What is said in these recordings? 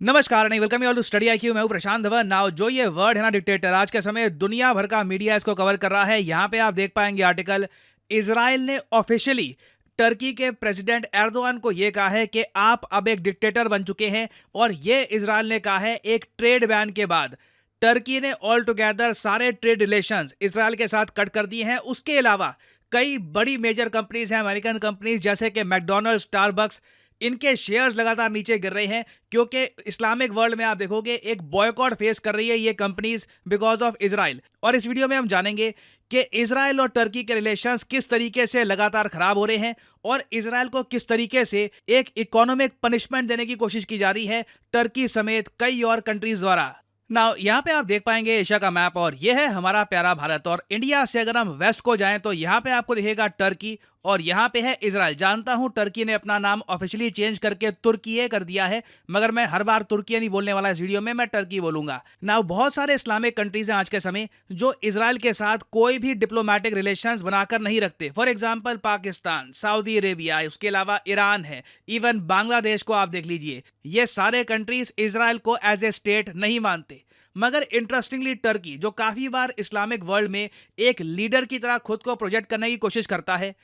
नमस्कार नहीं welcome you all to study IQ. मैं हूं प्रशांत धवन। नाउ जो ये वर्ड है ना डिक्टेटर, आज के समय दुनिया भर का मीडिया इसको कवर कर रहा है। यहां पे आप देख पाएंगे आर्टिकल, इजराइल ने ऑफिशियली टर्की के प्रेसिडेंट एर्दोआन को यह कहा है कि आप अब एक डिक्टेटर बन चुके हैं। और ये इजराइल ने कहा है एक ट्रेड बैन के बाद। टर्की ने ऑल टुगेदर सारे ट्रेड रिलेशंस इजराइल के साथ कट कर दिए हैं। उसके अलावा कई बड़ी मेजर कंपनीज हैं, अमेरिकन कंपनीज जैसे कि मैकडोनल्ड्स, स्टारबक्स, इनके शेयर्स लगातार नीचे गिर रहे हैं क्योंकि इस्लामिक वर्ल्ड में आप देखोगे एक बॉयकॉट फेस कर रही है ये कंपनीज बिकॉज ऑफ इजराइल। और इस वीडियो में हम जानेंगे कि इजराइल और टर्की के रिलेशंस किस तरीके से लगातार खराब हो रहे हैं और इजराइल को किस तरीके से एक इकोनॉमिक पनिशमेंट देने की कोशिश की जा रही है टर्की समेत कई और कंट्रीज द्वारा। नाउ यहाँ पे आप देख पाएंगे एशिया का मैप और ये है हमारा प्यारा भारत। और इंडिया से अगर हम वेस्ट को जाएं तो यहाँ पे आपको दिखेगा टर्की और यहाँ पे है इजराइल। जानता हूँ टर्की ने अपना नाम ऑफिशियली चेंज करके तुर्की कर दिया है, मगर मैं हर बार तुर्की नहीं बोलने वाला इस वीडियो में, मैं टर्की बोलूंगा। नाउ बहुत सारे इस्लामिक कंट्रीज हैं आज के समय जो इजराइल के साथ कोई भी डिप्लोमेटिक रिलेशंस बनाकर नहीं रखते। For example Pakistan, Saudi Arabia, उसके अलावा ईरान है, इवन बांग्लादेश को आप देख लीजिए। ये सारे कंट्रीज इजराइल को एज ए स्टेट नहीं मानते। मगर इंटरेस्टिंगली टर्की, जो काफी बार इस्लामिक वर्ल्ड में एक लीडर की तरह खुद को प्रोजेक्ट करने की कोशिश करता है,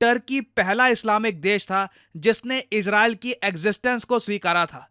टर्की पहला इस्लामिक देश था जिसने इजराइल की एग्जिस्टेंस को स्वीकारा था।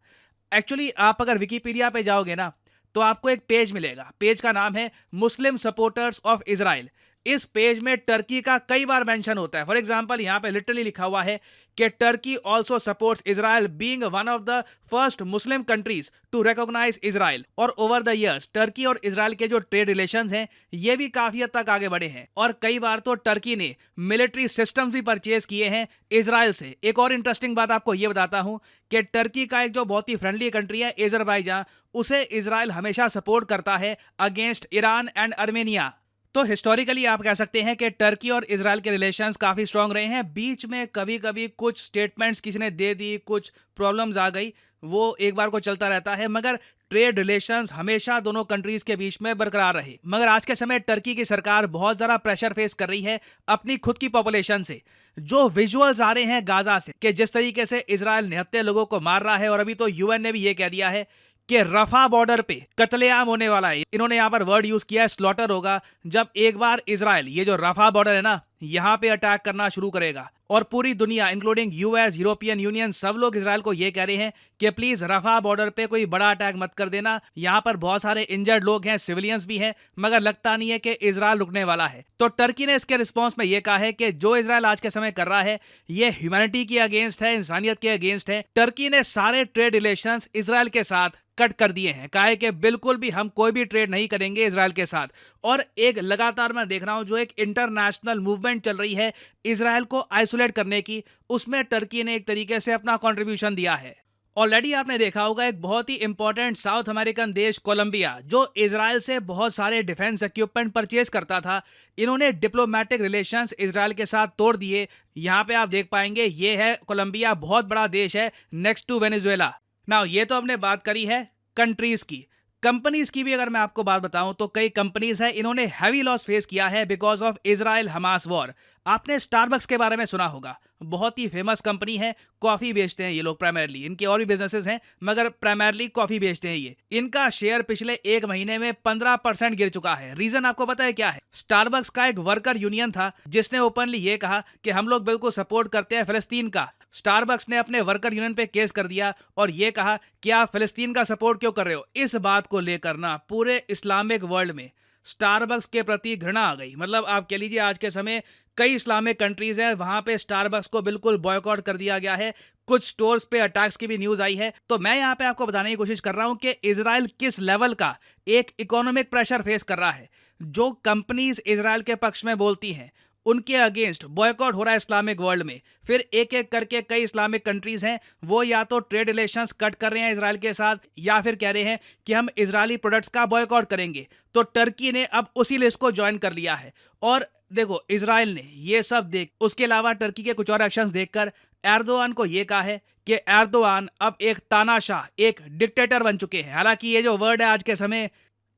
एक्चुअली आप अगर विकिपीडिया पे जाओगे ना तो आपको एक पेज मिलेगा। पेज का नाम है मुस्लिम सपोर्टर्स ऑफ इजराइल। इस पेज में टर्की का कई बार मेंशन होता है। फॉर एग्जांपल यहाँ पे लिटरली लिखा हुआ है कि Turkey also supports Israel being one of the first Muslim countries to recognise Israel. और ओवर द इयर्स टर्की और इजराइल के जो ट्रेड रिलेशंस हैं ये भी काफी हद तक आगे बढ़े हैं और कई बार तो टर्की ने मिलिट्री सिस्टम्स भी परचेज किए हैं इजराइल से। एक और इंटरेस्टिंग बात आपको ये बताता हूं कि टर्की का एक जो बहुत ही फ्रेंडली कंट्री है अजरबैजान, उसे इजराइल हमेशा सपोर्ट करता है अगेंस्ट ईरान एंड आर्मेनिया। तो हिस्टोरिकली आप कह सकते हैं कि टर्की और इजराइल के रिलेशंस काफी स्ट्रांग रहे हैं। बीच में कभी कभी कुछ स्टेटमेंट्स किसी ने दे दी, कुछ प्रॉब्लम्स आ गई, वो एक बार को चलता रहता है, मगर ट्रेड रिलेशंस हमेशा दोनों कंट्रीज के बीच में बरकरार रहे। मगर आज के समय टर्की की सरकार बहुत ज्यादा प्रेशर फेस कर रही है अपनी खुद की पॉपुलेशन से। जो विजुअल्स आ रहे हैं गाजा से कि जिस तरीके से इजराइल निहत्थे लोगों को मार रहा है, और अभी तो यूएन ने भी ये कह दिया है कि रफा बॉर्डर पे कत्लेआम होने वाला है। इन्होंने यहां पर वर्ड यूज किया है स्लॉटर होगा, जब एक बार इजराइल ये जो रफा बॉर्डर है ना यहां पे अटैक करना शुरू करेगा। और पूरी दुनिया इंक्लूडिंग यूएस, यूरोपियन यूनियन, सब लोग इजराइल को ये कह रहे हैं कि प्लीज रफा बॉर्डर पे कोई बड़ा अटैक मत कर देना। यहां पर बहुत सारे इंजर्ड लोग हैं, सिविलियंस भी हैं, मगर लगता नहीं है कि इजराइल रुकने वाला है। तो टर्की ने इसके रिस्पॉन्स में ये कहा है कि जो इजराइल आज के समय कर रहा है ये ह्यूमैनिटी के अगेंस्ट है, इंसानियत के अगेंस्ट है। टर्की ने सारे ट्रेड रिलेशंस इजराइल के साथ कट कर दिए हैं। कहा है कि बिल्कुल भी हम कोई भी ट्रेड नहीं करेंगे इजराइल के साथ। और एक लगातार मैं देख रहा हूं जो एक इंटरनेशनल मूवमेंट चल रही है इजराइल को आइसोलेट करने की, उसमें टर्की ने एक तरीके से अपना कंट्रीब्यूशन दिया है। ऑलरेडी आपने देखा होगा एक बहुत ही इंपॉर्टेंट साउथ अमेरिकन देश कोलंबिया, जो इजराइल से बहुत सारे डिफेंस इक्विपमेंट परचेज करता था, इन्होंने डिप्लोमेटिक रिलेशंस इजराइल के साथ तोड़ दिए। यहां पे आप देख पाएंगे ये है कोलंबिया, बहुत बड़ा देश है नेक्स्ट टू वेनेजुएला। नाउ ये तो हमने बात करी है कंट्रीज की। कंपनीज की भी अगर मैं आपको बात बताऊं तो कई कंपनीज हैं इन्होंने हैवी लॉस फेस किया है because of Israel Hamas war. आपने स्टारबक्स के बारे में सुना होगा, बहुत ही फेमस कंपनी है, कॉफी बेचते हैं ये लोग प्राइमरली। इनके और भी बिजनेसेस हैं मगर प्राइमरली कॉफी बेचते हैं ये। इनका शेयर पिछले एक महीने में 15% गिर चुका है। रीजन आपको पता है क्या है? स्टारबक्स का एक वर्कर यूनियन था जिसने ओपनली ये कहा कि हम लोग बिल्कुल सपोर्ट करते हैं फिलिस्तीन का। स्टारबक्स ने अपने वर्कर यूनियन पे केस कर दिया और ये कहा कि आप फिलिस्तीन का सपोर्ट क्यों कर रहे हो। इस बात को लेकर ना पूरे इस्लामिक वर्ल्ड में स्टारबक्स के प्रति घृणा आ गई। मतलब आप कह लीजिए आज के समय कई इस्लामिक कंट्रीज हैं वहां पे स्टारबक्स को बिल्कुल बॉयकॉट कर दिया गया है। कुछ स्टोर्स पे अटैक्स की भी न्यूज आई है। तो मैं यहां पे आपको बताने की कोशिश कर रहा हूं कि इजराइल किस लेवल का एक इकोनॉमिक प्रेशर फेस कर रहा है। जो कंपनीज इजराइल के पक्ष में बोलती हैं उनके अगेंस्ट बॉयकॉट हो रहा है इस्लामिक वर्ल्ड में। फिर एक एक करके कई इस्लामिक कंट्रीज हैं वो या तो ट्रेड रिलेशंस कट कर रहे हैं इजराइल के साथ या फिर कह रहे हैं कि हम इजरायली प्रोडक्ट्स का बॉयकॉट करेंगे। तो टर्की ने अब उसी लिस्ट को ज्वाइन कर लिया है। और देखो इजराइल ने ये सब देख, उसके अलावा टर्की के कुछ और एक्शंस देखकर एर्दोआन को ये कहा है कि एर्दोआन अब एक तानाशाह, एक डिक्टेटर बन चुके हैं। हालांकि ये जो वर्ड है आज के समय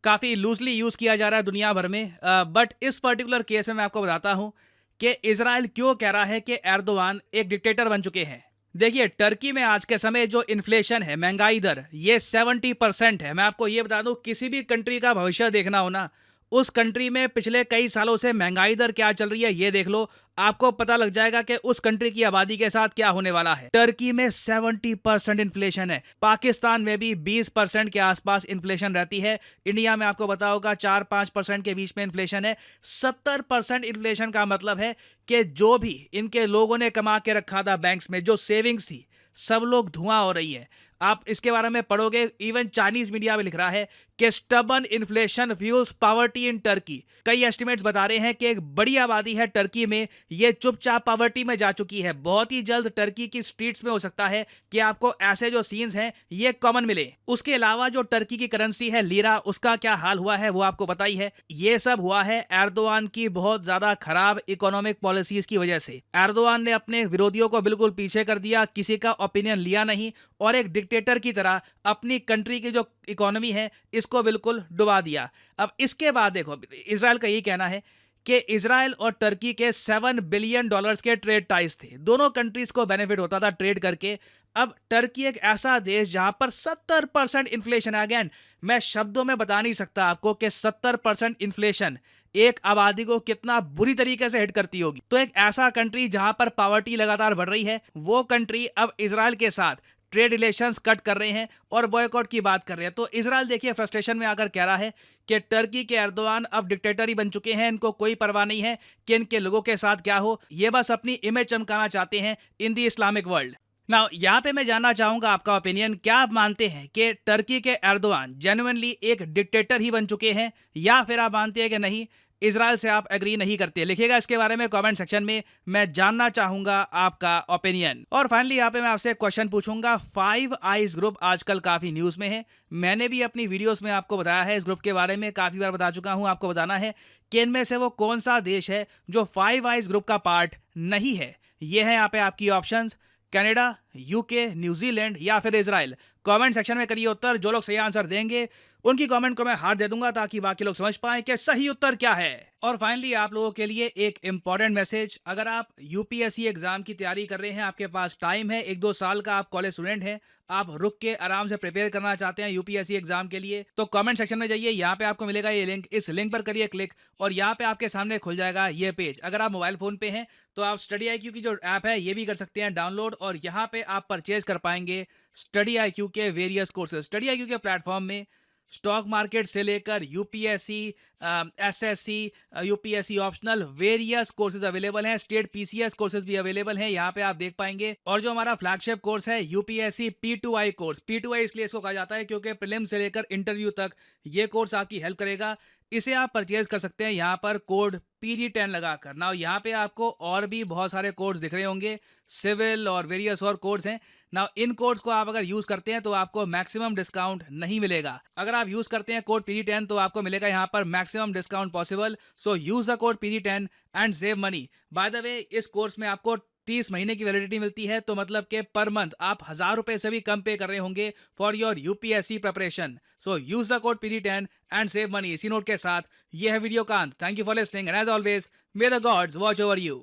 काफी लूजली यूज किया जा रहा है दुनिया भर में, बट इस पर्टिकुलर केस में मैं आपको बताता हूं कि इजराइल क्यों कह रहा है कि एर्दोआन एक डिक्टेटर बन चुके हैं। देखिए, टर्की में आज के समय जो इन्फ्लेशन है, महंगाई दर, ये 70% है। मैं आपको ये बता दूं, किसी भी कंट्री का भविष्य देखना हो ना, उस कंट्री में पिछले कई सालों से महंगाई दर क्या चल रही है ये देख लो। आपको पता लग जाएगा कि उस कंट्री की आबादी के साथ क्या होने वाला है। टर्की में 70% इन्फ्लेशन है। पाकिस्तान में भी 20% के आसपास इन्फ्लेशन रहती है। इंडिया में आपको पता होगा 4-5% के बीच में इन्फ्लेशन है। 70% इन्फ्लेशन का मतलब है कि जो भी इनके लोगों ने कमा के रखा था बैंक्स में, जो सेविंग्स थी, सब लोग धुआं हो रही है। आप इसके बारे में पढ़ोगे, इवन चाइनीज मीडिया में लिख रहा है कि stubborn inflation fuels poverty in Turkey. कई एस्टिमेट्स बता रहे हैं कि एक बड़ी आबादी है टर्की में, ये चुपचाप पॉवर्टी में जा चुकी है। बहुत ही जल्द टर्की की स्ट्रीट्स में हो सकता है कि आपको ऐसे जो सीन्स हैं ये कॉमन मिले। उसके अलावा जो टर्की की करेंसी है लीरा, उसका क्या हाल हुआ है वो आपको पता ही है। ये सब हुआ है एर्दोआन की बहुत ज्यादा खराब इकोनॉमिक पॉलिसीज की वजह से। एर्दोआन ने अपने विरोधियों को बिल्कुल पीछे कर दिया, किसी का ओपिनियन लिया नहीं और एक डिक्टेटर की तरह अपनी कंट्री की जो इकोनॉमी है इसको बिल्कुल डुबा दिया। अब इसके बाद देखो, इजराइल का यही कहना है कि इजराइल और टर्की के $7 बिलियन के ट्रेड टाइज थे। दोनों कंट्रीज को बेनिफिट होता था ट्रेड करके। अब टर्की एक ऐसा देश जहां पर 70% इन्फ्लेशन है। अगेन, मैं शब्दों में बता नहीं सकता आपको कि 70% इन्फ्लेशन एक आबादी को कितना बुरी तरीके से हिट करती होगी। तो एक ऐसा कंट्री जहां पर पॉवर्टी लगातार बढ़ रही है, वो कंट्री अब इजराइल के साथ ट्रेड रिलेशंस कट कर रहे हैं और बॉयकॉट की बात कर रहे हैं। तो इजराइल देखिए फ्रस्ट्रेशन में आकर कह रहा है कि टर्की के एर्दोआन अब डिक्टेटर ही बन चुके हैं। इनको कोई परवाह नहीं है कि इनके लोगों के साथ क्या हो, ये बस अपनी इमेज चमकाना चाहते हैं इन दी इस्लामिक वर्ल्ड। नाउ यहाँ पे मैं जानना चाहूंगा आपका ओपिनियन। क्या आप मानते हैं कि टर्की के एर्दोआन जेन्युइनली एक डिक्टेटर ही बन चुके हैं, या फिर आप मानते हैं कि नहीं, इजराइल से आप एग्री नहीं करते? लिखिएगा इसके बारे में कमेंट सेक्शन में, मैं जानना चाहूंगा आपका ओपिनियन। और फाइनली यहाँ पे मैं आपसे क्वेश्चन पूछूंगा। 5 आइज ग्रुप आजकल काफी न्यूज में है। मैंने भी अपनी वीडियोस में आपको बताया है, इस ग्रुप के बारे में काफी बार बता चुका हूं। आपको बताना है कि इनमें से वो कौन सा देश है जो 5 आइज ग्रुप का पार्ट नहीं है। ये है यहाँ पे आपकी ऑप्शंस, कनाडा, यूके, न्यूजीलैंड या फिर इजराइल। कमेंट सेक्शन में करिए उत्तर। जो लोग सही आंसर देंगे उनकी कमेंट को मैं हार्ट दे दूंगा ताकि बाकी लोग समझ पाएं कि सही उत्तर क्या है। और फाइनली आप लोगों के लिए एक इंपॉर्टेंट मैसेज। अगर आप यूपीएससी एग्जाम की तैयारी कर रहे हैं, आपके पास टाइम है, 1-2 साल का, आप कॉलेज स्टूडेंट हैं, आप रुक के आराम से प्रिपेयर करना चाहते हैं यूपीएससी एग्जाम के लिए, तो कमेंट सेक्शन में जाइए। यहाँ पे आपको मिलेगा ये लिंक, इस लिंक पर करिए क्लिक और यहाँ पे आपके सामने खुल जाएगा ये पेज। अगर आप मोबाइल फोन पे हैं तो आप स्टडी IQ की जो ऐप है ये भी कर सकते हैं डाउनलोड, और यहाँ पे आप परचेज कर पाएंगे स्टडी IQ के वेरियस कोर्सेज। स्टडी IQ के प्लेटफॉर्म में स्टॉक मार्केट से लेकर UPSC, SSC, UPSC optional various courses available हैं। स्टेट पीसीएस कोर्सेज भी अवेलेबल हैं, यहाँ पे आप देख पाएंगे। और जो हमारा फ्लैगशिप कोर्स है यूपीएससी P2I कोर्स, P2I इसलिए इसको कहा जाता है क्योंकि प्रीलिम से लेकर इंटरव्यू तक ये कोर्स आपकी हेल्प करेगा। इसे आप परचेज कर सकते हैं यहाँ पर कोड PG10 लगाकर। नाउ यहाँ पे आपको और भी बहुत सारे कोड्स दिख रहे होंगे, सिविल और वेरियस और कोड्स हैं। नाउ इन कोड्स को आप अगर यूज करते हैं तो आपको मैक्सिमम डिस्काउंट नहीं मिलेगा। अगर आप यूज करते हैं कोड PG10 तो आपको मिलेगा यहाँ पर maximum discount possible. So use the code PG10 and save money. By the way, इस कोर्स में आपको 30 महीने की वैलिडिटी मिलती है, तो मतलब कि पर मंथ आप 1000 रुपए से भी कम पे कर रहे होंगे for your UPSC preparation. So use the code PG10 and save money. इसी नोट के साथ ये है वीडियो का अंत। Thank you for listening and as always, may the gods watch over you.